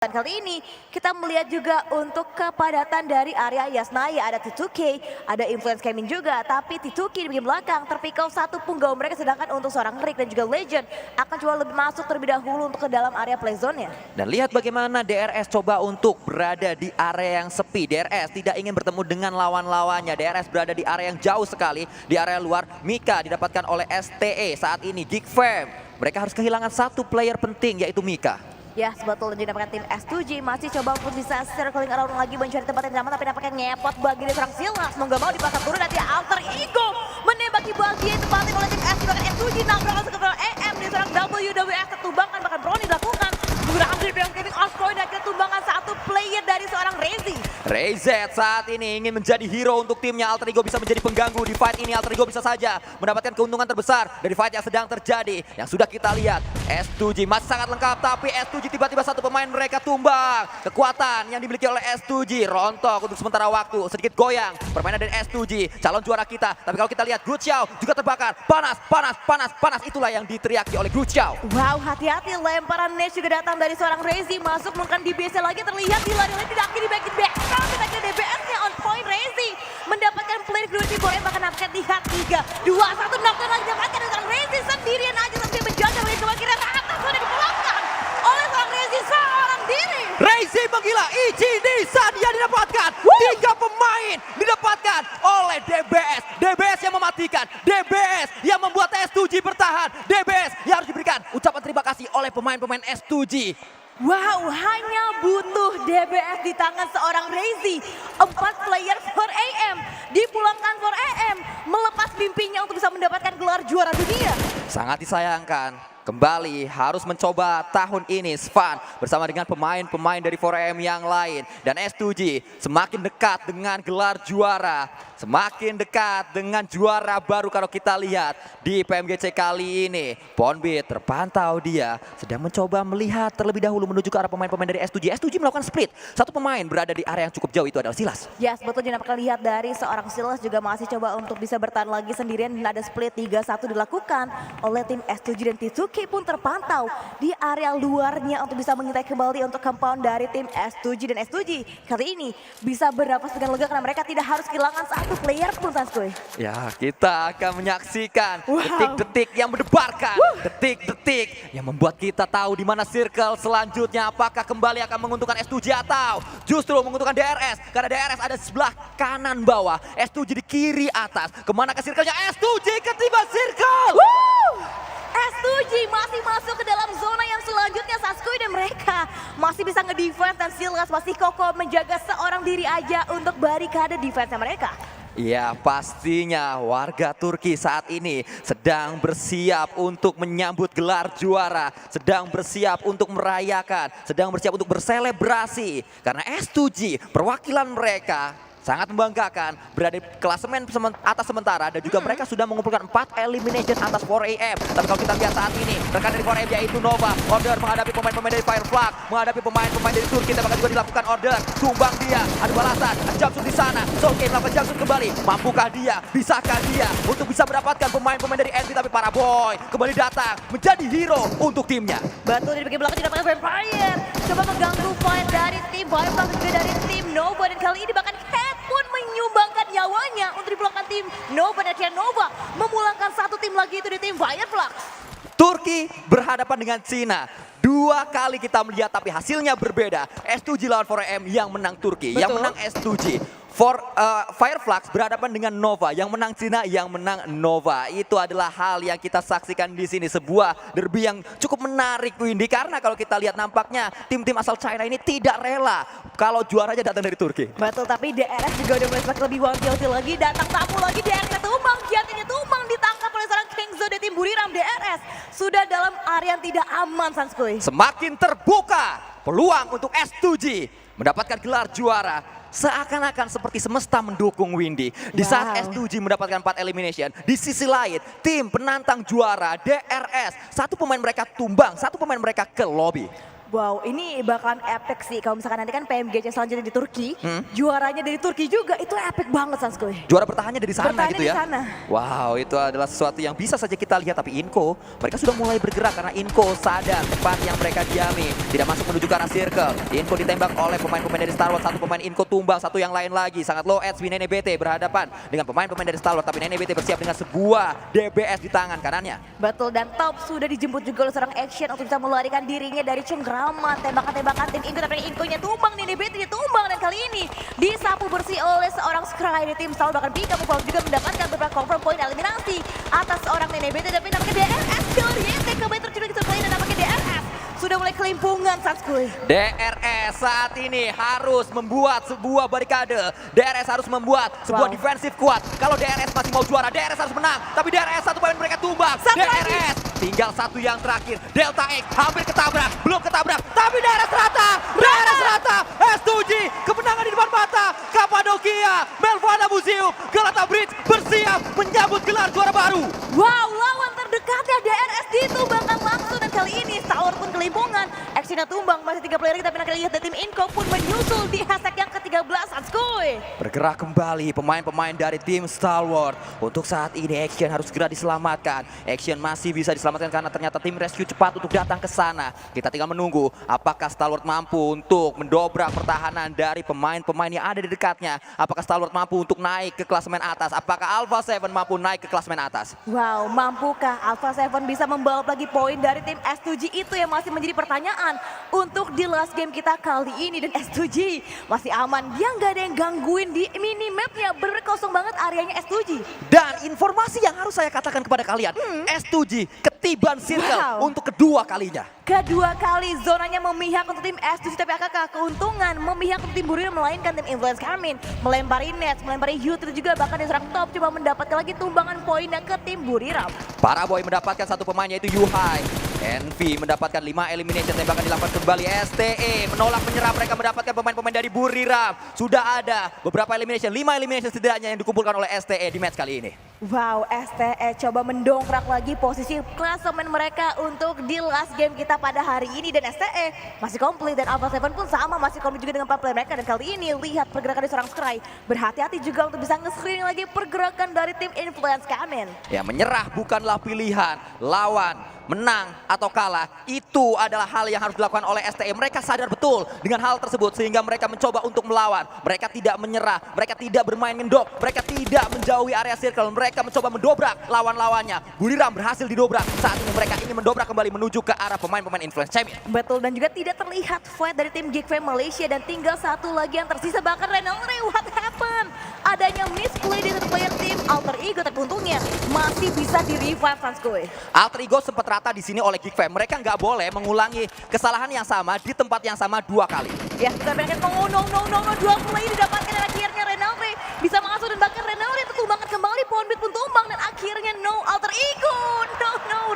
Dan kali ini kita melihat juga untuk kepadatan dari area Yasnaya, ada T2K, ada Influence Gaming juga, tapi T2K di belakang terpikau satu punggawa mereka, sedangkan untuk seorang Rick dan juga Legend akan coba lebih masuk terlebih dahulu untuk ke dalam area playzone-nya. Dan lihat bagaimana DRS coba untuk berada di area yang sepi. DRS tidak ingin bertemu dengan lawan-lawannya. DRS berada di area yang jauh sekali, di area luar. Mika didapatkan oleh STE saat ini. Geek Fam, mereka harus kehilangan satu player penting, yaitu Mika. Ya, sebetulnya didapatkan tim S2G masih coba untuk bisa circling around lagi mencari tempat yang nyaman, tapi nampaknya ngepot bagi dari serang Silas. Mau gak mau di belakang turun nanti Alter Ego menembaki bagian tempatin oleh tim S, bahkan S2G nabrak langsung ke EM di serang WWF, ketumbangan bahkan Brony dilakukan menggunakan grip yang Kevin Oscoy dan ketumbangan satu player dari seorang Rezi. Rayzed saat ini ingin menjadi hero untuk timnya. Alter Ego bisa menjadi pengganggu di fight ini. Alter Ego bisa saja mendapatkan keuntungan terbesar dari fight yang sedang terjadi. Yang sudah kita lihat, S2G masih sangat lengkap, tapi S2G tiba-tiba satu pemain mereka tumbang. Kekuatan yang dimiliki oleh S2G rontok untuk sementara waktu, sedikit goyang permainan dari S2G, calon juara kita. Tapi kalau kita lihat, Guqiao juga terbakar. Panas, panas, panas, panas. Itulah yang diteriaki oleh Guqiao. Wow, hati-hati, lemparan Nash juga datang dari seorang Rezi, masuk menggunakan DBS lagi, terlihat di lari-lari tidak di back. Kita kira DBS-nya on point. Rezi mendapatkan player kedua di bawah, bahkan nampaknya di hak 3, 2, 1 knockdown lagi dapatkan dari seorang Rezi sendirian aja sampai menjaga bagi kemungkinan atas sudah dipulangkan oleh seorang Rezi seorang diri. Rezi menggila, Ichini Sadia didapatkan. 3 pemain didapatkan oleh DBS. DBS yang mematikan, DBS yang membuat S2G bertahan, DBS yang harus diberikan ucapan terima kasih oleh pemain-pemain S2G. Wow, hanya butuh DBS di tangan seorang Rezi. 4 player 4AM dipulangkan 4AM, melepas mimpinya untuk bisa mendapatkan gelar juara dunia. Sangat disayangkan. Kembali harus mencoba tahun ini Svan bersama dengan pemain-pemain dari 4AM yang lain. Dan S2G semakin dekat dengan gelar juara. Semakin dekat dengan juara baru kalau kita lihat di PMGC kali ini. Ponbit terpantau dia sedang mencoba melihat terlebih dahulu menuju ke arah pemain-pemain dari S2G. S2G melakukan split. Satu pemain berada di area yang cukup jauh, itu adalah Silas. Ya, sebetulnya dapat lihat dari seorang Silas juga masih coba untuk bisa bertahan lagi sendirian, dan ada split 3-1 dilakukan oleh tim S2G, dan T2K pun terpantau di area luarnya untuk bisa mengintai kembali untuk compound dari tim S2G. Dan S2G kali ini bisa bernapas dengan lega karena mereka tidak harus kehilangan satu player pun, Sanskuy. Ya, kita akan menyaksikan detik-detik yang mendebarkan, detik-detik yang membuat kita tahu di mana circle selanjutnya. Apakah kembali akan menguntungkan S2G atau justru menguntungkan DRS? Karena DRS ada di sebelah kanan bawah, S2G di kiri atas. Kemana ke circle-nya? S2G ketiba circle! S2G masih masuk ke dalam zona yang selanjutnya, Sanskuy, dan mereka masih bisa nge-defense, dan Silas masih kokoh menjaga seorang diri aja untuk barikade defense-nya mereka. Ya, pastinya warga Turki saat ini sedang bersiap untuk menyambut gelar juara, sedang bersiap untuk merayakan, sedang bersiap untuk berselebrasi. Karena S2G, perwakilan mereka sangat membanggakan berada di klasemen atas sementara, dan juga mereka sudah mengumpulkan 4 elimination atas 4AM. Tapi kalau kita lihat saat ini, rekan dari 4AM yaitu Nova, order menghadapi pemain-pemain dari Fireflag, menghadapi pemain-pemain dari Turki, tapi juga dilakukan order, tumbang dia, ada balasan, Jamsut di sana, Soke melakukan Jamsut kembali, mampukah dia, bisakah dia untuk bisa mendapatkan pemain-pemain dari NB, tapi para boy kembali datang menjadi hero untuk timnya. Betul, di bagian belakang didapatkan Vampire, coba mengganggu fight dari tim Fireflag dan juga dari tim Nova, dan kali ini bahkan pun menyumbangkan nyawanya untuk dipulangkan tim Nova, dan akhirnya Nova memulangkan satu tim lagi, itu di tim Fireflag. Turki berhadapan dengan Cina. 2 kali kita melihat tapi hasilnya berbeda. S2G lawan 4AM yang menang Turki, Betul. yang menang S2G. Fireflux berhadapan dengan Nova, yang menang Cina, yang menang Nova. Itu adalah hal yang kita saksikan di sini, sebuah derby yang cukup menarik, Windy, karena kalau kita lihat nampaknya tim-tim asal China ini tidak rela kalau juaranya datang dari Turki. Betul, tapi DRS juga udah mulai semakin lebih wanti-wanti lagi, datang tamu lagi, DRS tumbang, Giantinya tumbang, ditangkap oleh seorang Kingzo dari tim Buriram. DRS sudah dalam area yang tidak aman, Sanskuy. Semakin terbuka peluang untuk S2G mendapatkan gelar juara. Seakan-akan seperti semesta mendukung Windy. Di saat S2G mendapatkan 4 elimination, di sisi lain tim penantang juara DRS, satu pemain mereka tumbang, satu pemain mereka ke lobby. Wow, ini bakalan epic sih. Kalau misalkan nanti kan PMGC selanjutnya di Turki, juaranya dari Turki juga, itu epic banget Sanskoy. Juara bertahannya dari sana Bertahannya gitu ya. di sana. Wow, itu adalah sesuatu yang bisa saja kita lihat. Tapi Inco, mereka sudah mulai bergerak karena Inco sadar tempat yang mereka diami tidak masuk menuju ke arah circle. Inco ditembak oleh pemain-pemain dari Star Wars. Satu pemain Inco tumbang, satu yang lain lagi. Sangat low HP Nene BT berhadapan dengan pemain-pemain dari Star Wars. Tapi Nene BT bersiap dengan sebuah DBS di tangan kanannya. Betul, dan Top sudah dijemput juga oleh seorang Action untuk bisa melarikan dirinya dari cengkraman tembakan-tembakan tim Inco. Tapi Inconya tumbang, Nene BT tumbang, dan kali ini disapu bersih oleh seorang Scry di tim Star. Bahkan Pika Mufal juga mendapatkan beberapa confirm poin eliminasi atas seorang Nene BT. Tapi nampaknya DRS dari YT kembali tercuri ke sekali, dan nampaknya DRS sudah mulai kelimpungan Sanskoy. DRS saat ini harus membuat sebuah barikade. DRS harus membuat sebuah defensif kuat. Kalau DRS masih mau juara, DRS harus menang. Tapi DRS satu poin mereka tumbang. DRS tinggal satu yang terakhir. Delta X hampir ketabrak, belum ketabrak. Tapi DRS rata. DRS rata. S2G kemenangan di depan mata. Kapadokia, Melvana Museum, Galata Bridge bersiap menyambut gelar juara baru. Wow, lawan terdekatnya DRS ditumbangkan langsung, dan kali ini Star Wars pun kelimpungan. Actionnya tumbang, masih 3 player lagi, tapi nanti lihat dari tim Inco pun menyusul di hashtag yang ke-13 Sanskoy. Bergerak kembali pemain-pemain dari tim Star Wars. Untuk saat ini Action harus segera diselamatkan. Action masih bisa diselamatkan karena ternyata tim rescue cepat untuk datang ke sana. Kita tinggal menunggu apakah Star Wars mampu untuk mendobrak pertahanan dari pemain-pemain yang ada di dekatnya. Apakah Star Wars mampu untuk naik ke klasemen atas? Apakah Alpha 7 mampu naik ke klasemen atas? Wow, mampukah Alpha 7 bisa membawa lagi poin dari tim S2G? Itu yang masih menjadi pertanyaan untuk di last game kita kali ini. Dan S2G masih aman, dia nggak ada yang gangguin di minimapnya. Bener kosong banget areanya S2G. Dan informasi yang harus saya katakan kepada kalian, S2G ketiban circle untuk kedua kalinya. Kedua kali zonanya memihak untuk tim S2G, tapi AKK keuntungan memihak untuk tim Buriram, melainkan tim Influence Karmin melempari Nets, melempari Youth, juga bahkan di serang Top coba mendapatkan lagi tumbangan poinnya ke tim Buriram. Para boy mendapatkan satu pemain yaitu Yuhai. Envy mendapatkan 5 elimination, tembakan dilakukan kembali. STE menolak menyerah, mereka mendapatkan pemain-pemain dari Buriram. Sudah ada beberapa elimination, 5 elimination setidaknya yang dikumpulkan oleh STE di match kali ini. Wow, STE coba mendongkrak lagi posisi klasemen mereka untuk di last game kita pada hari ini. Dan STE masih komplit, dan Alpha 7 pun sama, masih komplit juga dengan player mereka. Dan kali ini lihat pergerakan dari seorang Scry. Berhati-hati juga untuk bisa nge-screening lagi pergerakan dari tim Influence Kamen. Ya, menyerah bukanlah pilihan. Lawan, menang atau kalah, itu adalah hal yang harus dilakukan oleh STE. Mereka sadar betul dengan hal tersebut sehingga mereka mencoba untuk melawan. Mereka tidak menyerah, mereka tidak bermain ngendok, mereka tidak menjauhi area circle. Mereka mencoba mendobrak lawan-lawannya. Buriram berhasil didobrak. Saat ini mereka ingin mendobrak kembali menuju ke arah pemain-pemain Influence Champion. Betul, dan juga tidak terlihat fight dari tim Geek Fam Malaysia, dan tinggal satu lagi yang tersisa. Bahkan Renalre, what happened? Adanya misplay di satu player tim Alter Ego, tapi untungnya masih bisa di-revive Sanskoy. Alter Ego sempat rata di sini oleh Geek Fam. Mereka nggak boleh mengulangi kesalahan yang sama di tempat yang sama 2 kali. Ya, kita bayangkan, dua play didapatkan, dan akhirnya Renalre bisa mengasuh, dan bahkan Renalre tumbangkan kembali, Poundbit pun tumbang, dan akhirnya Alter Ego,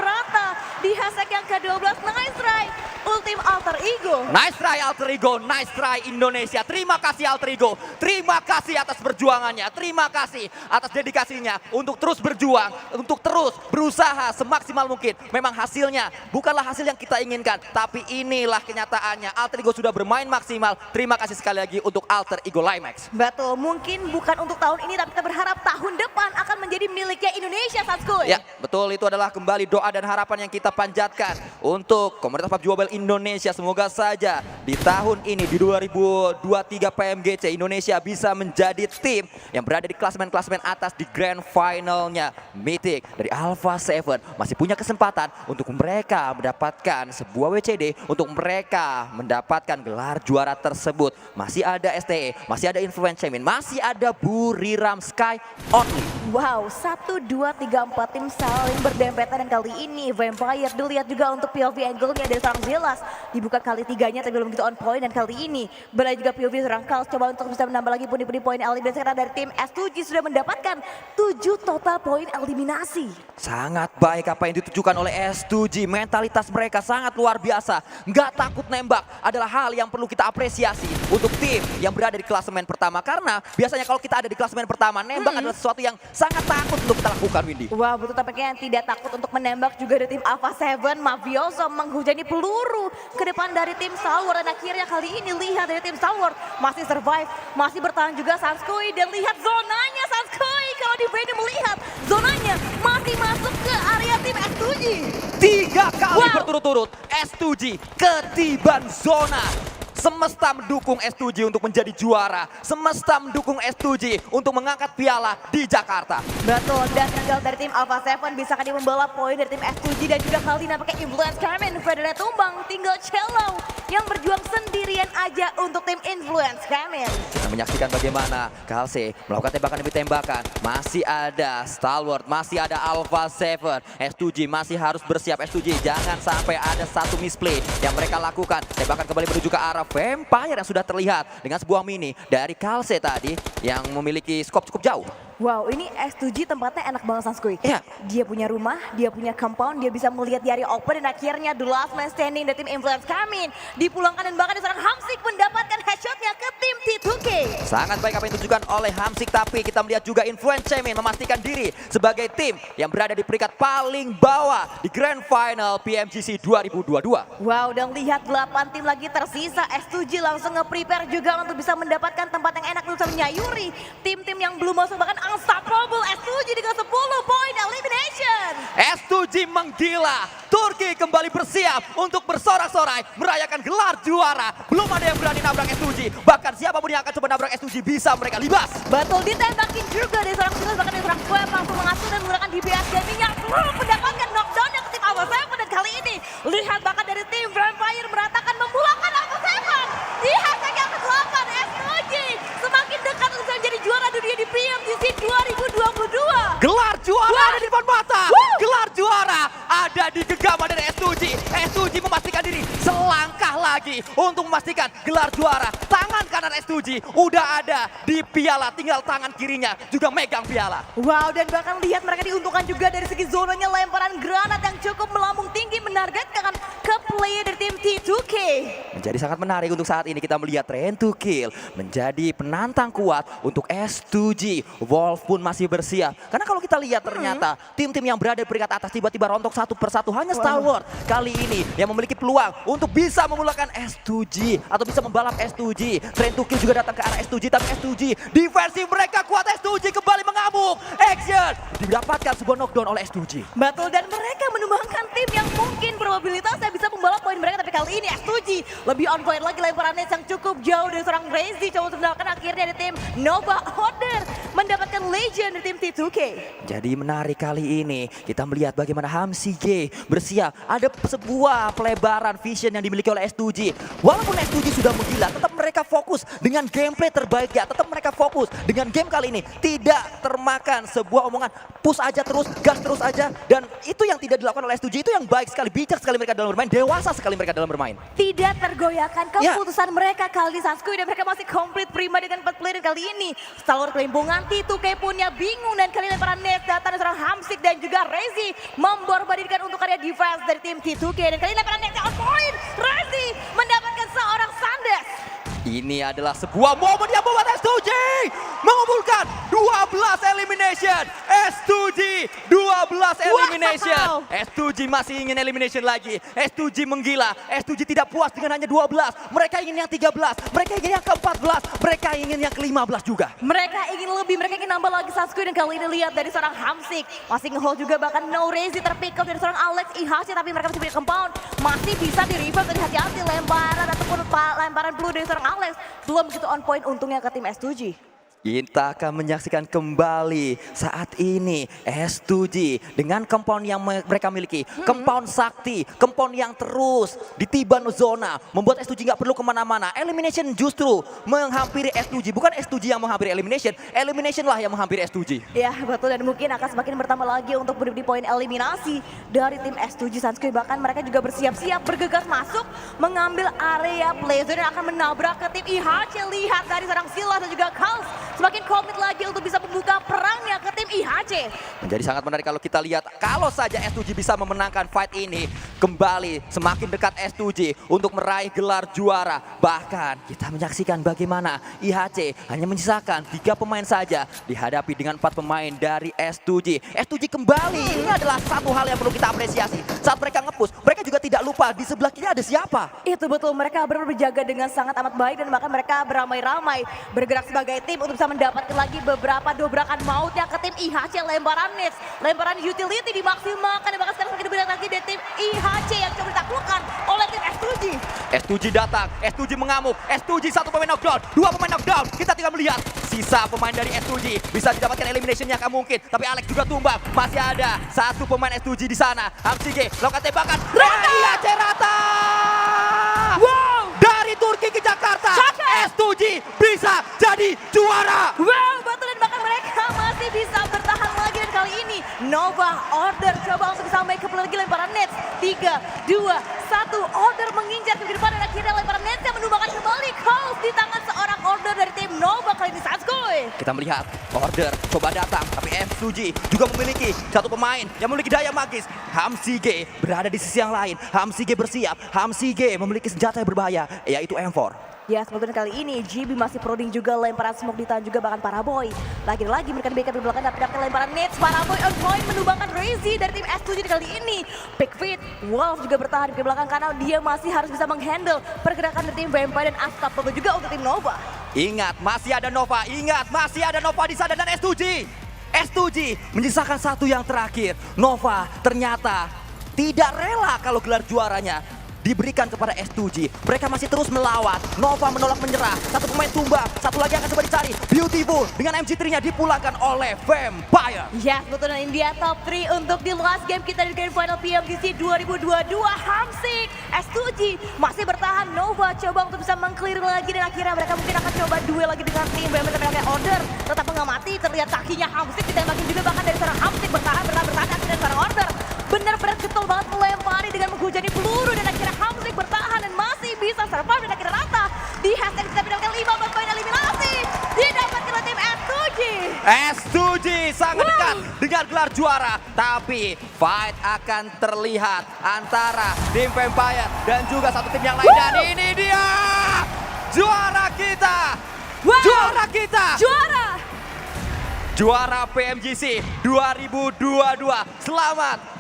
rata di hashtag yang ke-12. Nice try, ultim Alter Ego. Nice try Alter Ego, nice try Indonesia. Terima kasih Alter Ego, terima kasih atas perjuangannya, terima kasih atas dedikasinya untuk terus berjuang, untuk terus berusaha semaksimal mungkin. Memang hasilnya bukanlah hasil yang kita inginkan, tapi inilah kenyataannya. Alter Ego sudah bermain maksimal. Terima kasih sekali lagi untuk Alter Ego Limax. Betul, mungkin bukan untuk tahun ini, tapi kita berharap tahun depan akan menjadi miliknya Indonesia, Sanskoy. Ya, betul, itu adalah kembali doa dan harapan yang kita panjatkan untuk komunitas PUBG Mobile Indonesia. Semoga saja di tahun ini, di 2023 PMGC, Indonesia bisa menjadi tim yang berada di klasemen-klasemen atas di grand finalnya. Mythic dari Alpha 7 masih punya kesempatan untuk mereka mendapatkan sebuah WCD, untuk mereka mendapatkan gelar juara tersebut. Masih ada STE, masih ada Influence Champion, masih ada Buriram Sky Only. Wow, 1, 2, 3, 4 tim saling berdempetan, dan kali ini Vampire dilihat juga untuk POV angle-nya dari seorang Zelas. Dibuka kali 3-nya tapi belum begitu on point, dan kali ini berada juga POV seorang Kals coba untuk bisa menambah lagi pundi-pundi poin eliminasi, karena dari tim S2G sudah mendapatkan 7 total poin eliminasi. Sangat baik apa yang ditujukan oleh S2G, mentalitas mereka sangat luar biasa. Nggak takut nembak adalah hal yang perlu kita apresiasi untuk tim yang berada di klasemen pertama. Karena biasanya kalau kita ada di klasemen pertama, nembak adalah sesuatu yang sangat takut untuk kita lakukan, Windy. Wah, betul tampaknya yang tidak takut untuk menembak juga dari tim Alpha 7. Mafioso menghujani peluru ke depan dari tim Stalwart. Dan akhirnya kali ini lihat dari tim Stalwart masih survive, masih bertahan juga Sanskui. Dan lihat zonanya Sanskui, kalau di Brady melihat zonanya masih masuk ke area tim S2G. 3 kali Wow. berturut-turut S2G ketiban zona. Semesta mendukung S2G untuk menjadi juara. Semesta mendukung S2G untuk mengangkat piala di Jakarta. Betul, dan tinggal dari tim Alpha 7 bisa kan dia membawa poin dari tim S2G. Dan juga kali ini nampaknya Influence Camin, Federer tumbang, tinggal Cello yang berjuang sendirian aja untuk tim Influence Camin. Kita menyaksikan bagaimana Kalse melakukan tembakan demi tembakan. Masih ada Stalwart, masih ada Alpha 7. S2G masih harus bersiap. S2G jangan sampai ada satu misplay yang mereka lakukan. Tembakan kembali menuju ke arah Vampire yang sudah terlihat dengan sebuah mini dari Kalse tadi yang memiliki skop cukup jauh. Wow, ini S2G tempatnya enak banget Sanskui. Iya. Dia punya rumah, dia punya compound, dia bisa melihat di area open. Dan akhirnya the last man standing dari tim Influence Camin dipulangkan dan bahkan diserang Hamsik mendapatkan headshotnya ke tim T2K. Sangat baik apa yang ditunjukkan oleh Hamsik, tapi kita melihat juga Influence Camin memastikan diri sebagai tim yang berada di peringkat paling bawah di Grand Final PMGC 2022. Wow, dan lihat 8 tim lagi tersisa. S2G langsung nge-prepare juga untuk bisa mendapatkan tempat yang enak untuk bisa menyayuri tim-tim yang belum masuk, bahkan unstoppable S2G dengan 10 poin elimination. S2G menggila. Turki kembali bersiap untuk bersorak-sorai merayakan gelar juara. Belum ada yang berani nabrak S2G. Bahkan siapapun yang akan coba nabrak S2G bisa mereka libas. Betul, ditembakin juga dari seorang Silas, bahkan dari seorang Swap langsung mengasuh dan menggunakan DBS gamingnya mendapatkan knockdown yang ke tim Alpha 7. Dan kali ini lihat bahkan dari tim Vampire meratakan memulangkan Alpha 7 di hashtag yang ke-8. S2G semakin dekat untuk bisa menjadi juara dunia di PMGC 2022. Gelar juara Wah. ada di depan mata. Woo. Gelar juara ada di genggaman dari S2G. S2G memastikan diri selangkah lagi untuk memastikan gelar juara. Tangan kanan S2G udah ada di piala, tinggal tangan kirinya juga megang piala. Wow, dan bahkan lihat mereka diuntungkan juga dari segi zonanya, lemparan granat yang cukup melambung tinggi menargetkan ke player dari tim T2K. Menjadi sangat menarik untuk saat ini kita melihat Train to Kill menjadi penantang kuat untuk S2G. Wolf pun masih bersiap. Karena kalau kita lihat ternyata tim-tim yang berada di peringkat atas tiba-tiba rontok satu persatu. Hanya Stalwart kali ini yang memiliki peluang untuk bisa memulakan S2G atau bisa membalap S2G. Train to Kill juga datang ke arah S2G, tapi S2G defensif mereka kuat. S2G kembali mengamuk. Action didapatkan sebuah knockdown oleh S2G. Betul, dan mereka menumbangkan tim yang mungkin probabilitasnya bisa membalas poin mereka. Tapi kali ini S2G lebih on point lagi, lemparannya yang cukup jauh dari seorang Crazy. Coba untuk mendapatkan akhirnya dari tim Nova Order mendapatkan legend dari tim T2K. Jadi menarik kali ini kita melihat bagaimana Hamsi G bersiap. Ada sebuah pelebaran vision yang dimiliki oleh S2G. Walaupun S2G sudah menggila, tetap mereka fokus dengan gameplay terbaiknya. Tetap mereka fokus dengan game kali ini. Tidak termakan sebuah omongan push aja terus, gas terus aja. Dan itu yang tidak dilakukan oleh S2G, itu yang baik sekali, bijak sekali mereka dalam bermain, dewasa sekali mereka dalam bermain. Tidak tergoyahkan Ya. keputusan mereka kali ini Sanskui, dan mereka masih komplit prima dengan 4 player kali ini. Stalwart kelimbungan, T2K punya bingung, dan kali ini lemparan net datang dari seorang Hamsik dan juga Rezi memborbadikan untuk area defense dari tim T2K. Dan kali ini lemparan netnya on point, Rezi mendapatkan seorang Sandes. Ini adalah sebuah momen yang membuat S2G mengumpulkan 12 elimination. S2G 12 elimination. Wow. S2G masih ingin elimination lagi. S2G menggila. S2G tidak puas dengan hanya 12. Mereka ingin yang 13. Mereka ingin yang ke-14. Mereka ingin yang ke-15 juga. Mereka ingin lebih, mereka ingin nambah lagi Sanskui. Dan kali ini lihat dari seorang Hamsik masih nge-hold juga, bahkan no Rezi terpick up dari seorang Alex IHC. Tapi mereka masih punya compound, masih bisa di-reverse. Dan hati-hati lemparan ataupun lemparan peluru dari seorang Alex belum begitu on point untungnya ke tim S2G. Kita akan menyaksikan kembali saat ini S2G dengan compound yang mereka miliki. Compound sakti, compound yang terus ditiban zona. Membuat S2G nggak perlu kemana-mana. Elimination justru menghampiri S2G. Bukan S2G yang menghampiri elimination. Elimination lah yang menghampiri S2G. Ya betul, dan mungkin akan semakin bertambah lagi untuk berdiri di poin eliminasi dari tim S2G Sanskui. Bahkan mereka juga bersiap-siap bergegas masuk mengambil area playzone dan akan menabrak ke tim IHC. Lihat dari seorang Silas dan juga Kals semakin komit lagi untuk bisa membuka perangnya ke tim IHC. Menjadi sangat menarik kalau kita lihat, kalau saja S2G bisa memenangkan fight ini, kembali semakin dekat S2G untuk meraih gelar juara. Bahkan kita menyaksikan bagaimana IHC hanya menyisakan 3 pemain saja dihadapi dengan 4 pemain dari S2G. S2G kembali, ini adalah satu hal yang perlu kita apresiasi. Saat mereka nge-push, mereka juga tidak lupa di sebelah kiri ada siapa. Itu betul, mereka benar berjaga dengan sangat amat baik dan bahkan mereka beramai-ramai bergerak sebagai tim untuk bisa mendapatkan lagi beberapa dobrakan maut yang ke tim IHC. Lemparan nets, lemparan utility dimaksimalkan dan bahkan sekarang semakin dominan lagi dari tim IHC yang coba ditaklukkan oleh tim S2G. S2G datang, S2G mengamuk, S2G 1 pemain knockdown, 2 pemain knockdown. Kita tinggal melihat sisa pemain dari S2G bisa didapatkan elimination yang akan mungkin. Tapi Alex juga tumbang, masih ada 1 pemain S2G di sana. Hamsige melakukan tembakan, IHC rata! Wow! Dari Turki ke Jakarta, S2G bisa jadi juara! Wow, betul, dan bahkan mereka masih bisa bertahan lagi, dan kali ini Nova Order coba untuk bisa make up lagi lemparan nets. 3, 2, 1, Order mengincar ke depan dan akhirnya lemparan nets yang menumbangkan kembali Cold di tangan seorang Order dari tim Nova kali ini Satskoy. Kita melihat Order coba datang, tapi S2G juga memiliki 1 pemain yang memiliki daya magis. Hamsige berada di sisi yang lain, Hamsige bersiap, Hamsige memiliki senjata yang berbahaya, yaitu M4. Ya, sebetulnya kali ini GB masih prodding juga lemparan smoke di tangan juga bahkan Paraboy. Lagi-lagi mereka di backup di belakang tapi dapat lemparan nets. Paraboy on point menumbangkan Razy dari tim S2G kali ini. Pickfit, Wolf juga bertahan di belakang karena dia masih harus bisa menghandle pergerakan dari tim Vampire dan Unstoppable juga untuk tim Nova. Ingat, masih ada Nova. Ingat, masih ada Nova di sana dan S2G. S2G menyisakan 1 yang terakhir. Nova ternyata tidak rela kalau gelar juaranya diberikan kepada S2G. Mereka masih terus melawan. Nova menolak menyerah. 1 pemain tumbang, 1 lagi akan coba dicari. Beautiful dengan MG3-nya dipulangkan oleh Vampire. Ya, betul, dan India top 3 untuk di last game kita di Grand Final PMGC 2022. Hamsik, S2G masih bertahan. Nova coba untuk bisa mengclear lagi dan akhirnya mereka mungkin akan coba duel lagi dengan tim Vampire tapi pakai Order. Tetap mengamati, terlihat kakinya Hamsik ditembakin juga bahkan dari seorang Hamsik bertahan akhirnya seorang Order. Benar-benar getol banget melempari dengan menghujani peluru dan akhirnya Hamsik bertahan dan masih bisa survive dan akhirnya rata. Di hashtag kita mendapatkan 15 poin eliminasi didapatkan oleh tim S2G. S2G sangat dekat dengan gelar juara. Tapi fight akan terlihat antara tim Vampire dan juga 1 tim yang lain. Dan ini dia juara kita. Juara kita. Juara PMGC 2022. Selamat.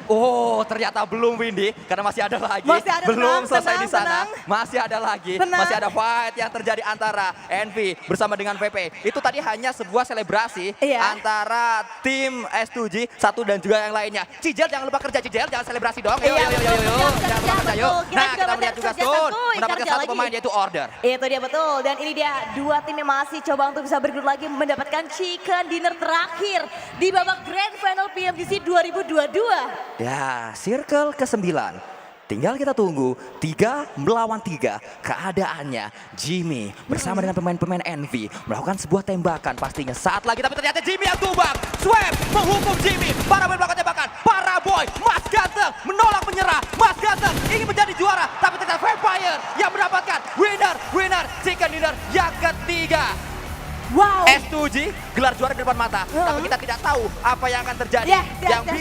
Oh, ternyata belum Windy, karena masih ada lagi. Belum selesai di sana. Masih ada lagi. Masih ada fight yang terjadi antara Envy bersama dengan VP. Itu tadi hanya sebuah selebrasi antara tim S2G 1 dan juga yang lainnya. Cijel jangan lupa kerja, Cijel, jangan selebrasi dong. Yuk. Jangan lupa kerja yuk. Nah, kita melihat juga Sun mendapatkan 1 pemain yaitu Order. Itu dia, betul, dan ini dia 2 tim yang masih coba untuk bisa bergelut lagi mendapatkan chicken dinner terakhir di babak Grand Final PMGC 2022. Ya, circle ke-9. Tinggal kita tunggu 3 melawan 3 keadaannya. Jimmy bersama dengan pemain-pemain Envy melakukan sebuah tembakan pastinya saat lagi. Tapi ternyata Jimmy yang tumbang. Swap menghukum Jimmy. Paraboy melakukan tembakan. Paraboy, Mas Ganteng menolak menyerah. Mas Ganteng ingin menjadi juara. Tapi ternyata Vampire yang mendapatkan winner chicken dinner yang ketiga. Wow. S2G gelar juara di depan mata. Tapi kita tidak tahu apa yang akan terjadi. Yang